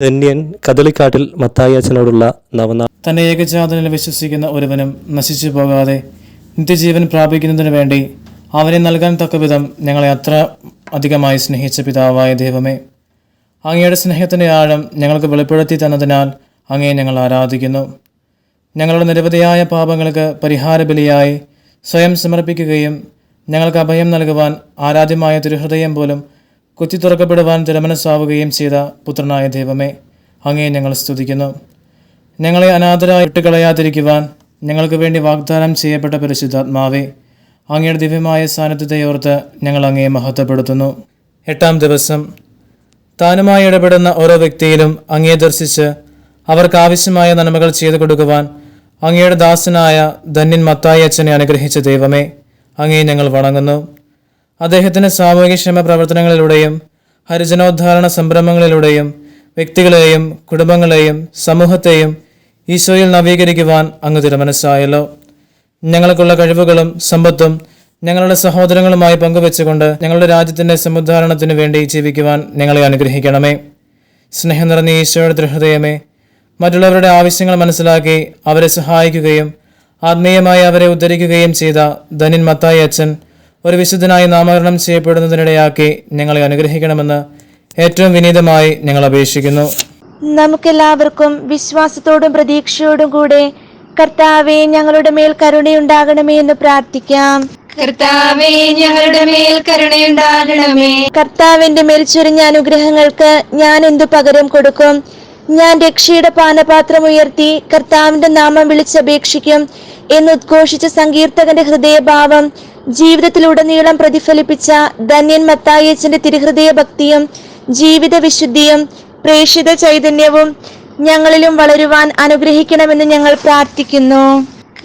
ധന്യൻ കദളിക്കാട്ടിൽ മത്തായി അച്ഛനോടുള്ള നവനാൾ. തന്റെ ഏകജാതനിൽ വിശ്വസിക്കുന്ന ഒരുവനും നശിച്ചു പോകാതെ നിത്യജീവൻ പ്രാപിക്കുന്നതിനു വേണ്ടി അവനെ നൽകാൻ തക്കവിധം ഞങ്ങളെ അത്ര അധികമായി സ്നേഹിച്ച പിതാവായ ദൈവമേ, അങ്ങയുടെ സ്നേഹത്തിൻ്റെ ആഴം ഞങ്ങൾക്ക് വെളിപ്പെടുത്തി തന്നതിനാൽ അങ്ങയെ ഞങ്ങൾ ആരാധിക്കുന്നു. ഞങ്ങളുടെ നിരവധിയായ പാപങ്ങൾക്ക് പരിഹാര ബലിയായി സ്വയം സമർപ്പിക്കുകയും ഞങ്ങൾക്ക് അഭയം നൽകുവാൻ ആരാധ്യമായ തിരുഹൃദയം പോലും കുത്തി തുറക്കപ്പെടുവാൻ തിരുമനസ്സാവുകയും ചെയ്ത പുത്രനായ ദൈവമേ, അങ്ങയെ ഞങ്ങൾ സ്തുതിക്കുന്നു. ഞങ്ങളെ അനാഥരായി വിട്ടുകളയാതിരിക്കുവാൻ ഞങ്ങൾക്ക് വേണ്ടി വാഗ്ദാനം ചെയ്യപ്പെട്ട പരിശുദ്ധാത്മാവേ, അങ്ങയുടെ ദിവ്യമായ സാന്നിധ്യത്തെ ഓർത്ത് ഞങ്ങൾ അങ്ങയെ മഹത്വപ്പെടുത്തുന്നു. 8-ാം ദിവസം താനുമായി ഇടപെടുന്ന ഓരോ വ്യക്തിയിലും അങ്ങയെ ദർശിച്ച് അവർക്ക് ആവശ്യമായ നന്മകൾ ചെയ്തു കൊടുക്കുവാൻ അങ്ങയുടെ ദാസനായ ധന്യൻ മത്തായി അച്ഛനെ അനുഗ്രഹിച്ച ദൈവമേ, അങ്ങയെ ഞങ്ങൾ വണങ്ങുന്നു. അദ്ദേഹത്തിൻ്റെ സാമൂഹികക്ഷേമ പ്രവർത്തനങ്ങളിലൂടെയും ഹരിജനോദ്ധാരണ സംരംഭങ്ങളിലൂടെയും വ്യക്തികളെയും കുടുംബങ്ങളെയും സമൂഹത്തെയും ഈശോയിൽ നവീകരിക്കുവാൻ അങ്ങ് തിരുമനസ്സായല്ലോ. ഞങ്ങൾക്കുള്ള കഴിവുകളും സമ്പത്തും ഞങ്ങളുടെ സഹോദരങ്ങളുമായി പങ്കുവെച്ചുകൊണ്ട് ഞങ്ങളുടെ രാജ്യത്തിൻ്റെ സമുദ്ധാരണത്തിനു വേണ്ടി ജീവിക്കുവാൻ ഞങ്ങളെ അനുഗ്രഹിക്കണമേ. സ്നേഹം നിറഞ്ഞ ഈശോയുടെ തിരുഹൃദയമേ, മറ്റുള്ളവരുടെ ആവശ്യങ്ങൾ മനസ്സിലാക്കി അവരെ സഹായിക്കുകയും ആത്മീയമായി അവരെ ഉദ്ധരിക്കുകയും ചെയ്ത ധന്യൻ മത്തായി അച്ഛൻ ഒരു വിശുദ്ധനായി നാമകരണം ചെയ്യപ്പെടുന്നതിനിടയാക്കി ഞങ്ങളെ അനുഗ്രഹിക്കണമെന്ന് ഏറ്റവും വിനീതമായി ഞങ്ങൾ അപേക്ഷിക്കുന്നു. നമുക്കെല്ലാവർക്കും വിശ്വാസത്തോടും പ്രതീക്ഷയോടും കൂടെ കർത്താവേ, ഞങ്ങളുടെ മേൽ കരുണയുണ്ടാകണമേ എന്ന് പ്രാർത്ഥിക്കാം. കർത്താവേ, ഞങ്ങളുടെ മേൽ കരുണയുണ്ടാകണമേ. കർത്താവിന്റെ മേൽ ചൊരിഞ്ഞ അനുഗ്രഹങ്ങൾക്ക് ഞാൻ എന്തു പകരം കൊടുക്കും? ഞാൻ രക്ഷയുടെ പാനപാത്രം ഉയർത്തി കർത്താവിന്റെ നാമം വിളിച്ചപേക്ഷിക്കും എന്ന് ഉദ്ഘോഷിച്ച സങ്കീർത്തകന്റെ ഹൃദയഭാവം ജീവിതത്തിലുടനീളം പ്രതിഫലിപ്പിച്ച ധന്യൻ മത്തായി അച്ഛന്റെ തിരുഹൃദയ ഭക്തിയും ജീവിത വിശുദ്ധിയും പ്രേക്ഷിത ചൈതന്യവും ഞങ്ങളിലും വളരുവാൻ അനുഗ്രഹിക്കണമെന്ന് ഞങ്ങൾ പ്രാർത്ഥിക്കുന്നു.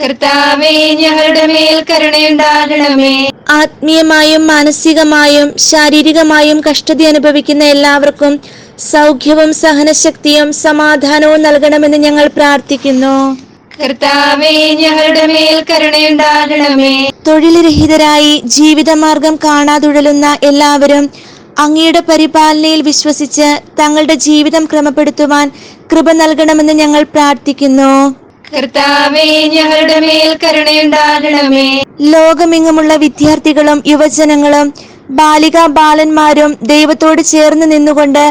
കർത്താവേ, ഞങ്ങളുടെ മേൽ കരുണയുണ്ടാകണമേ. ആത്മീയമായും മാനസികമായും ശാരീരികമായും കഷ്ടത അനുഭവിക്കുന്ന എല്ലാവർക്കും സൗഖ്യവും സഹനശക്തിയും സമാധാനവും നൽകണമെന്ന് ഞങ്ങൾ പ്രാർത്ഥിക്കുന്നു. കർത്താവേ, ഞങ്ങളുടെ മേൽ കരുണയുണ്ടാകണമേ. തൊഴിൽ രഹിതരായി ജീവിതമാർഗം കാണാതുഴലുന്ന എല്ലാവരും അങ്ങയുടെ പരിപാലനയിൽ വിശ്വസിച്ച് തങ്ങളുടെ ജീവിതം ക്രമപ്പെടുത്തുവാൻ കൃപ നൽകണമെന്ന് ഞങ്ങൾ പ്രാർത്ഥിക്കുന്നു. കർത്താവേ, ഞങ്ങളുടെ മേൽ കരുണയുണ്ടാകണമേ. ലോകമെങ്ങുമുള്ള വിദ്യാർത്ഥികളും യുവജനങ്ങളും ബാലികാ ബാലന്മാരും ദൈവത്തോട് ചേർന്ന് നിന്നുകൊണ്ട്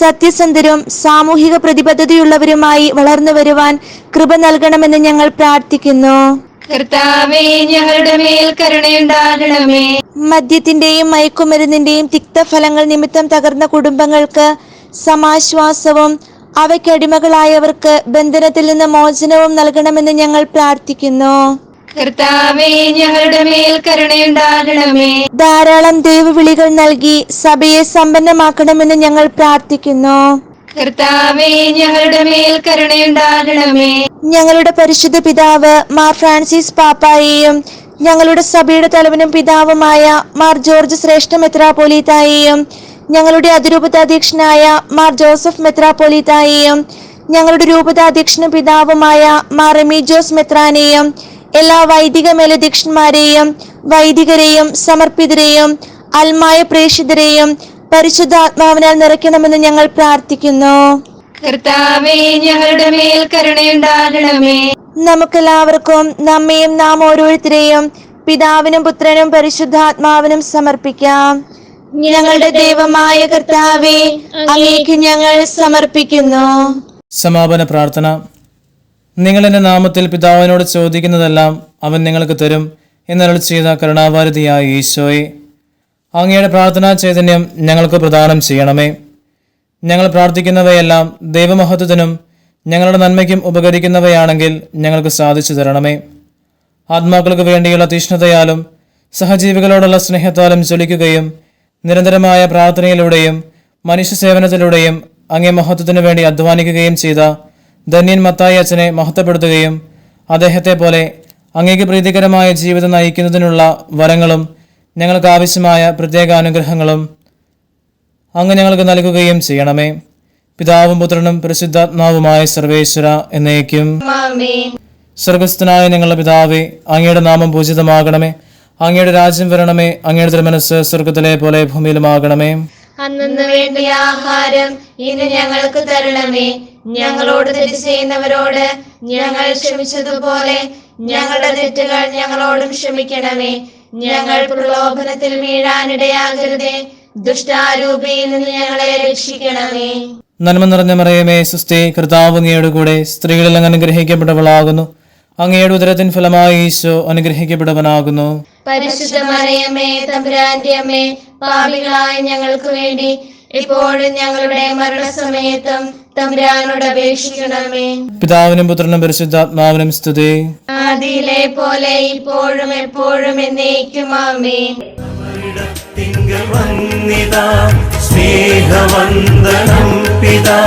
സത്യസന്ധരും സാമൂഹിക പ്രതിബദ്ധതയുള്ളവരുമായി വളർന്നു വരുവാൻ കൃപ നൽകണമെന്ന് ഞങ്ങൾ പ്രാർത്ഥിക്കുന്നു. കർത്താവേ, ഞങ്ങളുടെ മേൽ കരുണയുണ്ടാകണമേ. മദ്യത്തിന്റെയും മയക്കുമരുന്നിന്റെയും തിക്തഫലങ്ങൾ നിമിത്തം തകർന്ന കുടുംബങ്ങൾക്ക് സമാശ്വാസവും അവയ്ക്കടിമകളായവർക്ക് ബന്ധനത്തിൽ നിന്ന് മോചനവും നൽകണമെന്ന് ഞങ്ങൾ പ്രാർത്ഥിക്കുന്നു. കർത്താവേ, ഞങ്ങളുടെ മേൽ കരുണയുണ്ടാകണമേ. ധാരാളം ദൈവവിളികൾ നൽകി സഭയെ സമ്പന്നമാക്കണമെന്ന് ഞങ്ങൾ പ്രാർത്ഥിക്കുന്നു. കർത്താവേ, ഞങ്ങളുടെ മേൽ കരുണയുണ്ടാകണമേ. ഞങ്ങളുടെ പരിശുദ്ധ പിതാവ് മാർ ഫ്രാൻസിസ് പാപ്പായെയും ഞങ്ങളുടെ സഭയുടെ തലവനും പിതാവുമായ മാർ ജോർജ് ശ്രേഷ്ഠ മെത്രാപ്പോലീത്തായെയും ഞങ്ങളുടെ അതിരൂപതാധ്യക്ഷനായ മാർ ജോസഫ് മെത്രാപ്പോലീത്തായെയും ഞങ്ങളുടെ രൂപതാധ്യക്ഷനും പിതാവുമായ മാർ റെമീജോസ് മെത്രാനെയും എല്ലാ വൈദിക മേലധ്യക്ഷന്മാരെയും വൈദികരെയും സമർപ്പിതരെയും അൽമായ പ്രേക്ഷിതരെയും പരിശുദ്ധാത്മാവിനാൽ നിറയ്ക്കണമെന്ന് ഞങ്ങൾ പ്രാർത്ഥിക്കുന്നു. കർത്താവേ, ഞങ്ങളുടെ മേൽ കരുണയുണ്ടാകണമേ. നമുക്കെല്ലാവർക്കും നമ്മയും നാം ഓരോരുത്തരെയും പിതാവിനും പുത്രനും പരിശുദ്ധാത്മാവിനും സമർപ്പിക്കാം. ഞങ്ങളുടെ ദൈവമായ കർത്താവേ, അങ്ങേക്ക് ഞങ്ങൾ സമർപ്പിക്കുന്നു. സമാപന പ്രാർത്ഥന. നിങ്ങൾ എൻ്റെ നാമത്തിൽ പിതാവിനോട് ചോദിക്കുന്നതെല്ലാം അവൻ നിങ്ങൾക്ക് തരും എന്നരുളി ചെയ്ത കരുണാവാരിധിയായ ഈശോയെ, അങ്ങയുടെ പ്രാർത്ഥനാ ചൈതന്യം ഞങ്ങൾക്ക് പ്രദാനം ചെയ്യണമേ. ഞങ്ങൾ പ്രാർത്ഥിക്കുന്നവയെല്ലാം ദൈവമഹത്വത്തിനും ഞങ്ങളുടെ നന്മയ്ക്കും ഉപകരിക്കുന്നവയാണെങ്കിൽ ഞങ്ങൾക്ക് സാധിച്ചു തരണമേ. ആത്മാക്കൾക്ക് വേണ്ടിയുള്ള തീഷ്ണതയാലും സഹജീവികളോടുള്ള സ്നേഹത്താലും ജ്വലിക്കുകയും നിരന്തരമായ പ്രാർത്ഥനയിലൂടെയും മനുഷ്യ സേവനത്തിലൂടെയും അങ്ങേ മഹത്വത്തിനു വേണ്ടി അധ്വാനിക്കുകയും ചെയ്ത ധന്യൻ മത്തായി അച്ഛനെ മഹത്വപ്പെടുത്തുകയും അദ്ദേഹത്തെ പോലെ അങ്ങേക്ക് പ്രീതികരമായ ജീവിതം നയിക്കുന്നതിനുള്ള വരങ്ങളും ഞങ്ങൾക്ക് ആവശ്യമായ പ്രത്യേക അനുഗ്രഹങ്ങളും അങ്ങ് ഞങ്ങൾക്ക് നൽകുകയും ചെയ്യണമേ. പിതാവും പുത്രനും പരിശുദ്ധാത്മാവുമായ സർവേശ്വര എന്നേക്കും ആമേൻ. സ്വർഗസ്ഥനായ ഞങ്ങളുടെ പിതാവേ, അങ്ങയുടെ നാമം പൂജിതമാകണമേ. അങ്ങയുടെ രാജ്യം വരണമേ. അങ്ങയുടെ തിരുമനസ്സ് സ്വർഗത്തിലെ പോലെ ഭൂമിയിലുമാകണമേ. അന്നു വേണ്ടിയ ആഹാരം ഇന്ന് ഞങ്ങൾക്ക് തരണമേ. ഞങ്ങളോട് തെറ്റ് ചെയ്യുന്നവരോട് ഞങ്ങൾ ക്ഷമിച്ചതുപോലെ ഞങ്ങളുടെ തെറ്റുകൾ ഞങ്ങളോടും ക്ഷമിക്കണമേ. ഞങ്ങൾ പ്രലോഭനത്തിൽ വീഴാനിടയാകരുതേ. ദുഷ്ടാരൂപിയിൽ നിന്ന് ഞങ്ങളെ രക്ഷിക്കണമേ. നന്മ നിറഞ്ഞ മറിയമേ, സുസ്ഥി, കർത്താവ് അങ്ങയുടെ കൂടെ സ്ത്രീകളിൽ അങ്ങ് അനുഗ്രഹിക്കപ്പെട്ടവളാകുന്നു. അങ്ങയുടെ ഉദരത്തിൻ ഫലമായി ഈശോ അനുഗ്രഹിക്കപ്പെട്ടവനാകുന്നു. പരിശുദ്ധ മറിയമേ, തമ്പുരാന്റെ അമ്മേ, പാപികളായ ഞങ്ങൾക്ക് വേണ്ടി ഇപ്പോഴും ഞങ്ങളുടെ മരണസമയത്തും തമ്പുരാനോട് അപേക്ഷിക്കണമേ. പിതാവിനും പുത്രനും പരിശുദ്ധാത്മാവിനും സ്തുതി. ആദിയിലെ പോലെ ഇപ്പോഴും എപ്പോഴും എന്നേക്കും ആമേൻ. സ്നേഹവന്ദനം പിതാ,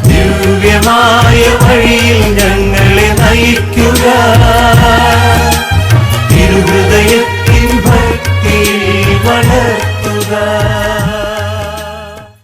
ദിവ്യമായ വഴിയിൽ ഞങ്ങളെ നയിക്കുക. തിരുഹൃദയത്തിൻ ഭക്തിയിൽ വളർത്തുക.